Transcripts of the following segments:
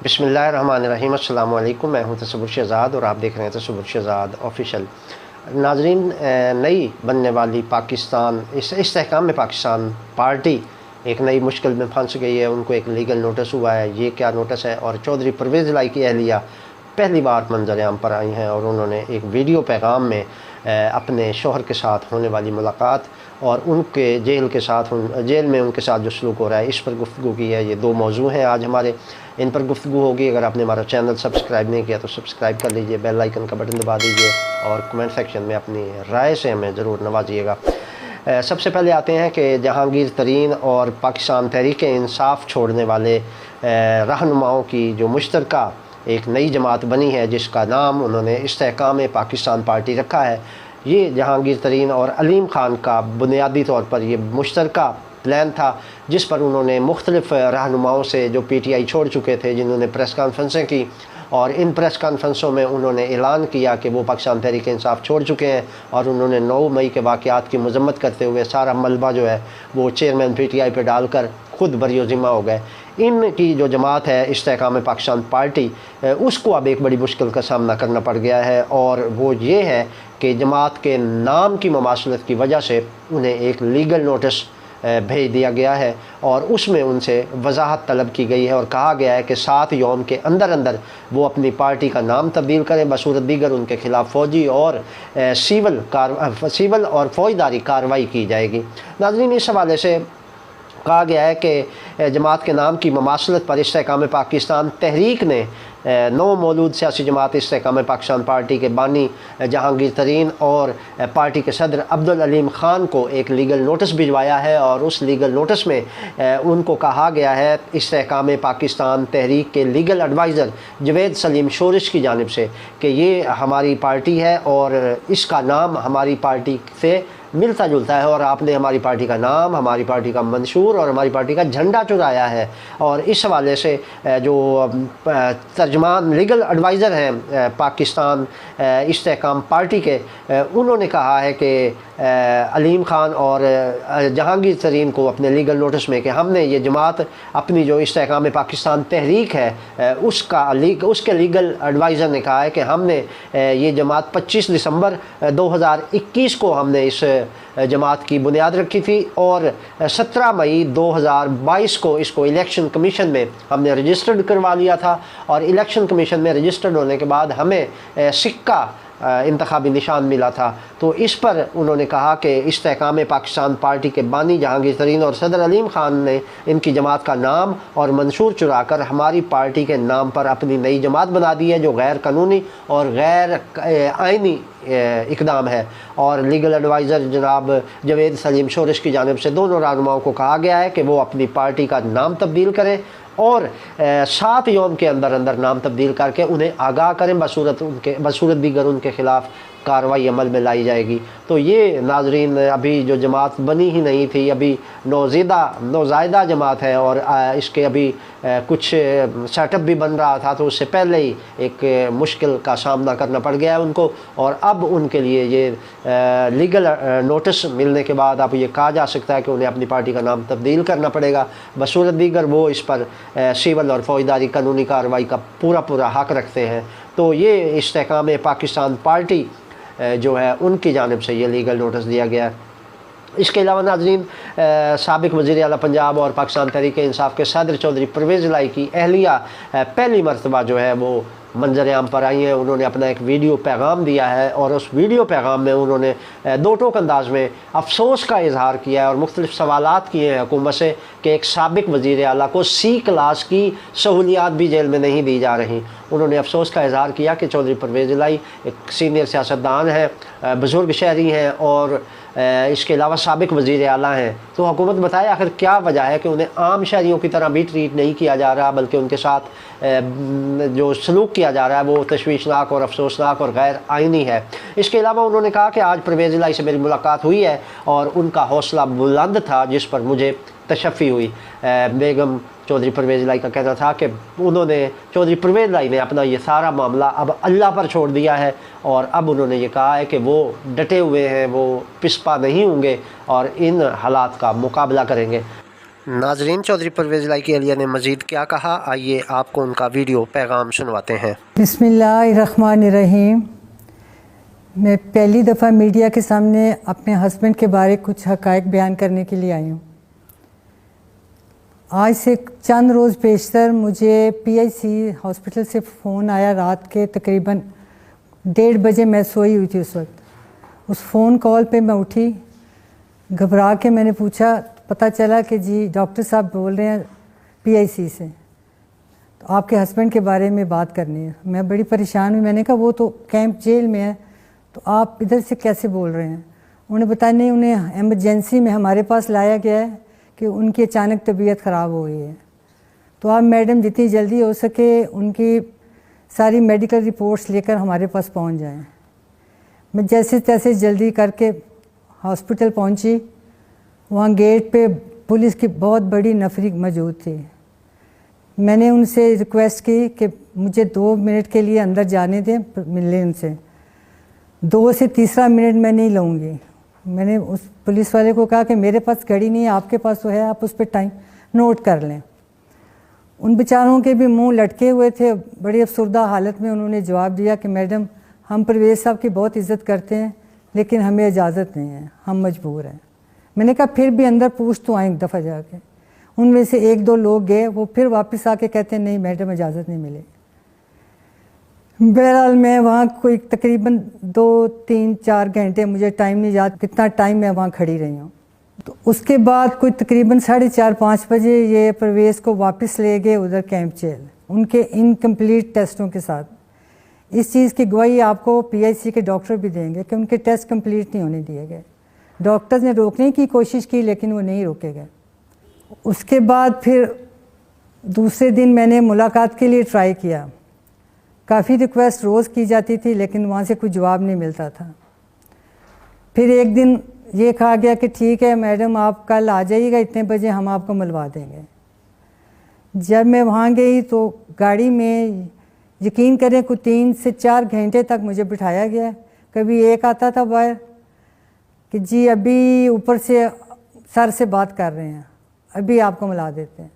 बिस्मिल्लाहिर्रहमानिर्रहीम। अस्सलाम वालेकुम। मैं हूं तसव्वुर शहज़ाद और आप देख रहे हैं तसव्वुर शहज़ाद ऑफिशियल। नाज़रीन, नई बनने वाली पाकिस्तान इस इस्तेहकाम में पाकिस्तान पार्टी एक नई मुश्किल में फंस गई है। उनको एक लीगल नोटिस हुआ है। ये क्या नोटिस है? और चौधरी परवेज़ इलाही की अहलिया पहली बार मंजर-ए-आम पर आई हैं और उन्होंने एक वीडियो पैगाम में अपने शौहर के साथ होने वाली मुलाकात और उनके जेल में उनके साथ जो सलूक हो रहा है, इस पर गुफ्तगू की है। ये दो मौजू हैं आज हमारे, इन पर गुफ्तगू होगी। अगर आपने हमारा चैनल सब्सक्राइब नहीं किया तो सब्सक्राइब कर लीजिए, बेल आइकन का बटन दबा दीजिए और कमेंट सेक्शन में अपनी राय से हमें ज़रूर नवाजिएगा। सबसे पहले आते हैं कि जहांगीर तरीन और पाकिस्तान तहरीक इंसाफ छोड़ने वाले रहनुमाओं की जो मुश्तरका एक नई जमात बनी है, जिसका नाम उन्होंने इस्तेहकाम पाकिस्तान पार्टी रखा है। ये जहांगीर तरीन और अलीम ख़ान का बुनियादी तौर पर ये मुश्तरका प्लान था, जिस पर उन्होंने मुख्तलिफ़ रहनुमाओं से जो PTI छोड़ चुके थे, जिन्होंने प्रेस कॉन्फ्रेंसें की और इन प्रेस कॉन्फ्रेंसों में उन्होंने ऐलान किया कि वो पाकिस्तान तहरीक इंसाफ छोड़ चुके हैं। और उन्होंने 9 मई के वाक़यात की मज़म्मत करते हुए सारा मलबा जो है वो चेयरमैन PTI पे डालकर ख़ुद बरी ज़िम्मा हो गए। इनकी जो जमात है इस्तेहकाम पाकिस्तान पार्टी, उसको अब एक बड़ी मुश्किल का सामना करना पड़ गया है और वो ये है कि जमात के नाम की ममासलत की वजह से उन्हें एक लीगल नोटिस भेज दिया गया है और उसमें उनसे वजाहत तलब की गई है और कहा गया है कि 7 यौम के अंदर अंदर वो अपनी पार्टी का नाम तब्दील करें। बसूरत दीगर उनके ख़िलाफ़ फ़ौजी और सिविल और फ़ौजदारी कार्रवाई की जाएगी। नाज़रीन, इस हवाले से कहा गया है कि जमात के नाम की ममासलत पर इस्तेहकाम पाकिस्तान तहरीक ने 9 मौजूद सियासी जमात इस्तेहकाम पाकिस्तान पार्टी के बानी जहांगीर तरीन और पार्टी के सदर अब्दुल अलीम ख़ान को एक लीगल नोटिस भिजवाया है और उस लीगल नोटिस में उनको कहा गया है इस्तेहकाम पाकिस्तान तहरीक के लीगल एडवाइज़र जवेद सलीम शोरिश की जानिब से कि ये हमारी पार्टी है और इसका नाम हमारी पार्टी से मिलता जुलता है और आपने हमारी पार्टी का नाम, हमारी पार्टी का मंशूर और हमारी पार्टी का झंडा चुराया है। और इस हवाले से जो तर्जमान लीगल एडवाइज़र हैं पाकिस्तान इस्तेहकाम पार्टी के, उन्होंने कहा है कि अलीम ख़ान और जहांगीर तरीन को अपने लीगल नोटिस में कि हमने ये जमात अपनी जो इस्तेहकाम पाकिस्तान तहरीक है उसके लीगल एडवाइज़र ने कहा है कि हमने ये जमात 25 दिसंबर 2021 को हमने इस जमात की बुनियाद रखी थी और 17 मई 2022 को इसको इलेक्शन कमीशन में हमने रजिस्टर्ड करवा लिया था और इलेक्शन कमीशन में रजिस्टर्ड होने के बाद हमें सिक्का इंतखाबी निशान मिला था। तो इस पर उन्होंने कहा कि इस्तेहकाम पाकिस्तान पार्टी के बानी जहांगीर तरीन और सदर अलीम ख़ान ने इनकी जमात का नाम और मंशूर चुरा कर हमारी पार्टी के नाम पर अपनी नई जमात बना दी है, जो गैर कानूनी और गैर आइनी इक़दाम है। और लीगल एडवाइज़र जनाब जवेद सलीम शोरिश की जानिब से दोनों रहनुमाओं को कहा गया है कि वो अपनी पार्टी का नाम तब्दील करें और 7 यौम के अंदर अंदर नाम तब्दील करके उन्हें आगाह करें, बसूरत दीगर उनके ख़िलाफ़ कार्रवाई अमल में लाई जाएगी। तो ये नाजरीन, अभी जो जमात बनी ही नहीं थी, अभी नौज़ायदा जमात है और इसके अभी कुछ सेटअप भी बन रहा था, तो उससे पहले ही एक मुश्किल का सामना करना पड़ गया है उनको। और अब उनके लिए ये लीगल नोटिस मिलने के बाद अब ये कहा जा सकता है कि उन्हें अपनी पार्टी का नाम तब्दील करना पड़ेगा। बसूरत दीगर वो इस पर सिविल और फ़ौजदारी कानूनी कार्रवाई का पूरा हक़ रखते हैं। तो ये इस्तेहकाम पाकिस्तान पार्टी जो है उनकी जानिब से ये लीगल नोटिस दिया गया है। इसके अलावा नाज़रीन, साबिक़ वज़ीर आला पंजाब और पाकिस्तान तहरीक इंसाफ के सदर चौधरी परवेज़ इलाही की अहलिया पहली मरतबा जो है वो मंजर-ए-आम पर आई हैं। उन्होंने अपना एक वीडियो पैगाम दिया है और उस वीडियो पैगाम में उन्होंने दो टोक अंदाज में अफसोस का इजहार किया है और मुख्तलिफ़ सवालात किए हैं हुकूमत से कि एक साबिक़ वज़ीर आला को C क्लास की सहूलियात भी जेल में नहीं दी जा रही। उन्होंने अफसोस का इजहार किया कि चौधरी परवेज़ इलाही एक सीनियर सियासतदान हैं, बुज़ुर्ग शहरी हैं और इसके अलावा साबिक़ वज़ीर आला हैं। तो हुकूमत बताए आखिर क्या वजह है कि उन्हें आम शहरियों की तरह भी ट्रीट नहीं किया जा रहा, बल्कि उनके साथ जो सलूक किया जा रहा है वो तशवीशनाक और अफसोसनाक और गैर आइनी है। इसके अलावा उन्होंने कहा कि आज परवेज़ इलाही से मेरी मुलाकात हुई है और उनका हौसला बुलंद था जिस पर मुझे तशफ़ी हुई। बेगम चौधरी परवेज़ इलाही का कहना था कि चौधरी परवेज़ इलाही ने अपना ये सारा मामला अब अल्लाह पर छोड़ दिया है और अब उन्होंने ये कहा है कि वो डटे हुए हैं, वो पिसपा नहीं होंगे और इन हालात का मुकाबला करेंगे। नाजरीन, चौधरी परवेज़ इलाही अलिया ने मज़ीद क्या कहा, आइए आपको उनका वीडियो पैगाम सुनवाते हैं। बिस्मिल्लाहिर्रहमानिर्रहीम। मैं पहली दफ़ा मीडिया के सामने अपने हस्बैंड के बारे कुछ हक़ाइक़ बयान करने के लिए आई हूँ। आज से चंद रोज़ पेशतर मुझे PIC हॉस्पिटल से फ़ोन आया। रात के तकरीबन 1:30 बजे मैं सोई हुई थी उस वक्त। उस फ़ोन कॉल पे मैं उठी, घबरा के मैंने पूछा, पता चला कि जी डॉक्टर साहब बोल रहे हैं PIC से, तो आपके हस्बैंड के बारे में बात करनी है। मैं बड़ी परेशान हुई। मैंने कहा वो तो कैंप जेल में है, तो आप इधर से कैसे बोल रहे हैं? उन्होंने बताया नहीं, उन्हें एमरजेंसी में हमारे पास लाया गया है कि उनकी अचानक तबीयत ख़राब हो गई है, तो आप मैडम जितनी जल्दी हो सके उनकी सारी मेडिकल रिपोर्ट्स लेकर हमारे पास पहुंच जाएं। मैं जैसे तैसे जल्दी करके हॉस्पिटल पहुंची। वहाँ गेट पे पुलिस की बहुत बड़ी नफरी मौजूद थी। मैंने उनसे रिक्वेस्ट की कि मुझे 2 मिनट के लिए अंदर जाने दें, मिलने उनसे। 2 से तीसरा मिनट मैं नहीं लूँगी। मैंने उस पुलिस वाले को कहा कि मेरे पास घड़ी नहीं है, आपके पास तो है, आप उस पर टाइम नोट कर लें। उन बेचारों के भी मुंह लटके हुए थे। बड़ी अफसरदा हालत में उन्होंने जवाब दिया कि मैडम, हम परवेज़ साहब की बहुत इज़्ज़त करते हैं, लेकिन हमें इजाज़त नहीं है, हम मजबूर हैं। मैंने कहा फिर भी अंदर पूछ तो आए एक दफ़ा जाके। उनमें से 1-2 लोग गए, वो फिर वापस आके कहते नहीं मैडम, इजाज़त नहीं मिली। बहरहाल मैं वहाँ कोई तकरीबन 2-3-4 घंटे, मुझे टाइम नहीं याद कितना टाइम मैं वहाँ खड़ी रही हूँ। तो उसके बाद कोई तकरीबन 4:30-5 बजे ये परवेज़ को वापस ले गए उधर कैंप जेल, उनके इनकम्प्लीट टेस्टों के साथ। इस चीज़ की गवाही आपको PIC के डॉक्टर भी देंगे कि उनके टेस्ट कंप्लीट नहीं होने दिए गए। डॉक्टर्स ने रोकने की कोशिश की, लेकिन वो नहीं रोके गए। उसके बाद फिर दूसरे दिन मैंने मुलाकात के लिए ट्राई किया। काफ़ी रिक्वेस्ट रोज़ की जाती थी, लेकिन वहाँ से कोई जवाब नहीं मिलता था। फिर एक दिन ये कहा गया कि ठीक है मैडम, आप कल आ जाइएगा इतने बजे, हम आपको मिलवा देंगे। जब मैं वहाँ गई तो गाड़ी में, यकीन करें, कोई 3 से 4 घंटे तक मुझे बिठाया गया। कभी एक आता था बाहर कि जी अभी ऊपर से सर से बात कर रहे हैं, अभी आपको मिला देते हैं।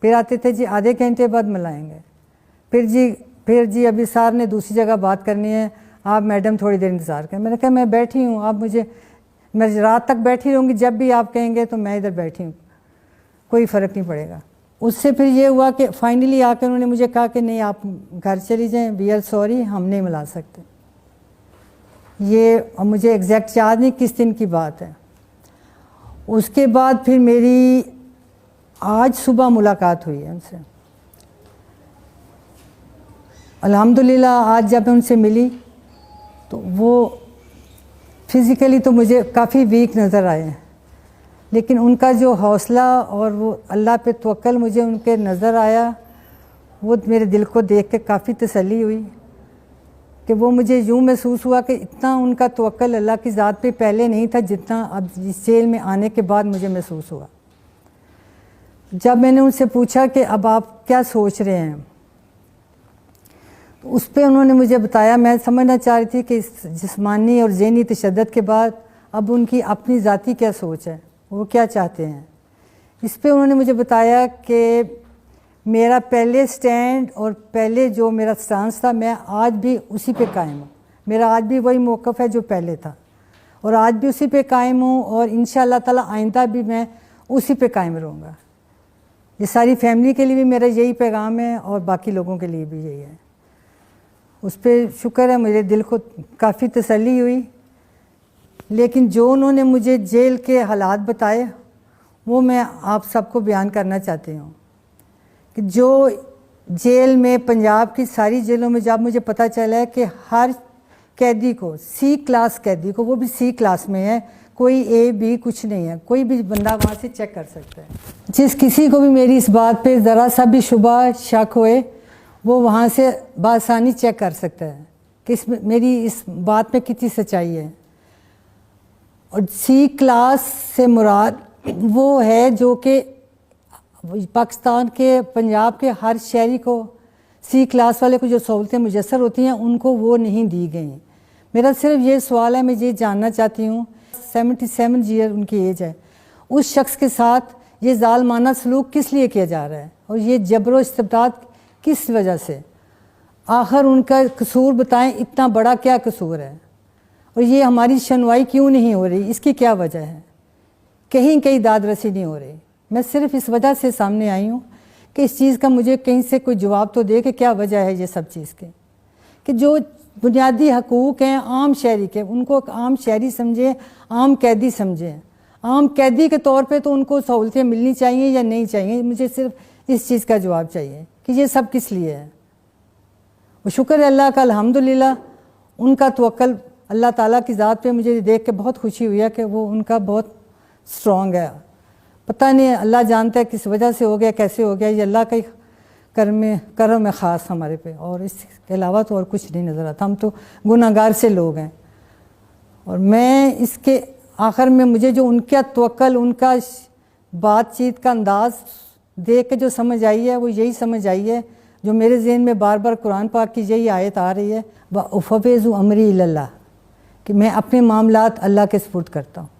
फिर आते थे जी आधे घंटे बाद मिलाएंगे। फिर जी अभी सर ने दूसरी जगह बात करनी है, आप मैडम थोड़ी देर इंतज़ार करें। मैंने कहा मैं बैठी हूँ, आप मैं रात तक बैठी रहूँगी, जब भी आप कहेंगे तो मैं इधर बैठी हूँ, कोई फ़र्क नहीं पड़ेगा। उससे फिर ये हुआ कि फाइनली आकर उन्होंने मुझे कहा कि नहीं आप घर चली जाएँ, वी आर सॉरी, हम नहीं मिला सकते। ये मुझे एग्जैक्ट याद नहीं किस दिन की बात है। उसके बाद फिर मेरी आज सुबह मुलाकात हुई है उनसे। अल्हम्दुलिल्लाह आज जब मैं उनसे मिली तो वो फिज़िकली तो मुझे काफ़ी वीक नज़र आए, लेकिन उनका जो हौसला और वो अल्लाह पे तवक्ल मुझे उनके नज़र आया, वो मेरे दिल को देख के काफ़ी तसल्ली हुई कि वो मुझे यूँ महसूस हुआ कि इतना उनका तवक्ल अल्लाह की ज़ात पे पहले नहीं था जितना अब इस जेल में आने के बाद मुझे महसूस हुआ। जब मैंने उनसे पूछा कि अब आप क्या सोच रहे हैं, तो उस पर उन्होंने मुझे बताया, मैं समझना चाह रही थी कि इस जिस्मानी और ज़हनी तशद्दुद के बाद अब उनकी अपनी ज़ाती क्या सोच है, वो क्या चाहते हैं। इस पर उन्होंने मुझे बताया कि मेरा पहले स्टैंड और पहले जो मेरा स्टांस था, मैं आज भी उसी पे कायम हूँ। मेरा आज भी वही मौक़िफ़ है जो पहले था, और आज भी उसी पे कायम हूँ, और इंशाअल्लाह ताला आइंदा भी मैं उसी पे कायम रहूँगा। ये सारी फैमिली के लिए भी मेरा यही पैगाम है, और बाकी लोगों के लिए भी यही है। उस पर शुक्र है, मेरे दिल को काफ़ी तसल्ली हुई। लेकिन जो उन्होंने मुझे जेल के हालात बताए, वो मैं आप सबको बयान करना चाहती हूँ कि जो जेल में, पंजाब की सारी जेलों में जब मुझे पता चला है कि हर कैदी को, C क्लास कैदी को, वो भी C क्लास में है, कोई A B कुछ नहीं है, कोई भी बंदा वहाँ से चेक कर सकता है। जिस किसी को भी मेरी इस बात पे ज़रा सा भी शुबा शक होए, वो वहाँ से बासानी चेक कर सकता है कि मेरी इस बात में कितनी सच्चाई है। और C क्लास से मुराद वो है जो कि पाकिस्तान के, पंजाब के हर शहरी को, C क्लास वाले को जो सहूलतें मुयस्सर होती हैं, उनको वो नहीं दी गई। मेरा सिर्फ ये सवाल है, मैं ये जानना चाहती हूँ, 77 ईयर उनकी एज है, उस शख्स के साथ یہ ظالمانہ سلوک کس لیے کیا جا رہا ہے اور یہ جبر و استبداد کس وجہ سے؟ آخر ان کا قصور بتائیں، اتنا بڑا کیا قصور ہے؟ اور یہ ہماری سنوائی کیوں نہیں ہو رہی؟ اس کی کیا وجہ ہے؟ کہیں داد رسی نہیں ہو رہی۔ میں صرف اس وجہ سے سامنے آئی ہوں کہ اس چیز کا مجھے کہیں سے کوئی جواب تو دے کہ کیا وجہ ہے یہ سب چیز کے، کہ جو بنیادی حقوق ہیں عام شہری کے، ان کو عام شہری سمجھیں، عام قیدی سمجھیں۔ عام قیدی کے طور پہ تو ان کو سہولتیں ملنی چاہیے یا نہیں چاہیے؟ مجھے صرف اس چیز کا جواب چاہیے کہ یہ سب کس لیے ہے۔ وہ شکر ہے اللہ کا، الحمدللہ ان کا توکل اللہ تعالیٰ کی ذات پہ مجھے دیکھ کے بہت خوشی ہوئی ہے کہ وہ ان کا بہت سٹرونگ ہے۔ پتہ نہیں اللہ جانتا ہے کس وجہ سے ہو گیا، کیسے ہو گیا، یہ اللہ کا ہی کرم ہے خاص ہمارے پہ، اور اس کے علاوہ تو اور کچھ نہیں نظر آتا۔ ہم تو گناہ گار سے لوگ ہیں، اور میں اس کے آخر میں مجھے جو ان کا توکل، ان کا بات چیت کا انداز دیکھ کے جو سمجھ آئی ہے وہ یہی سمجھ آئی ہے جو میرے ذہن میں بار بار قرآن پاک کی یہی آیت آ رہی ہے، وَأُفَوِّضُ أَمْرِي إِلَى اللَّهِ، کہ میں اپنے معاملات اللہ کے سپرد کرتا ہوں۔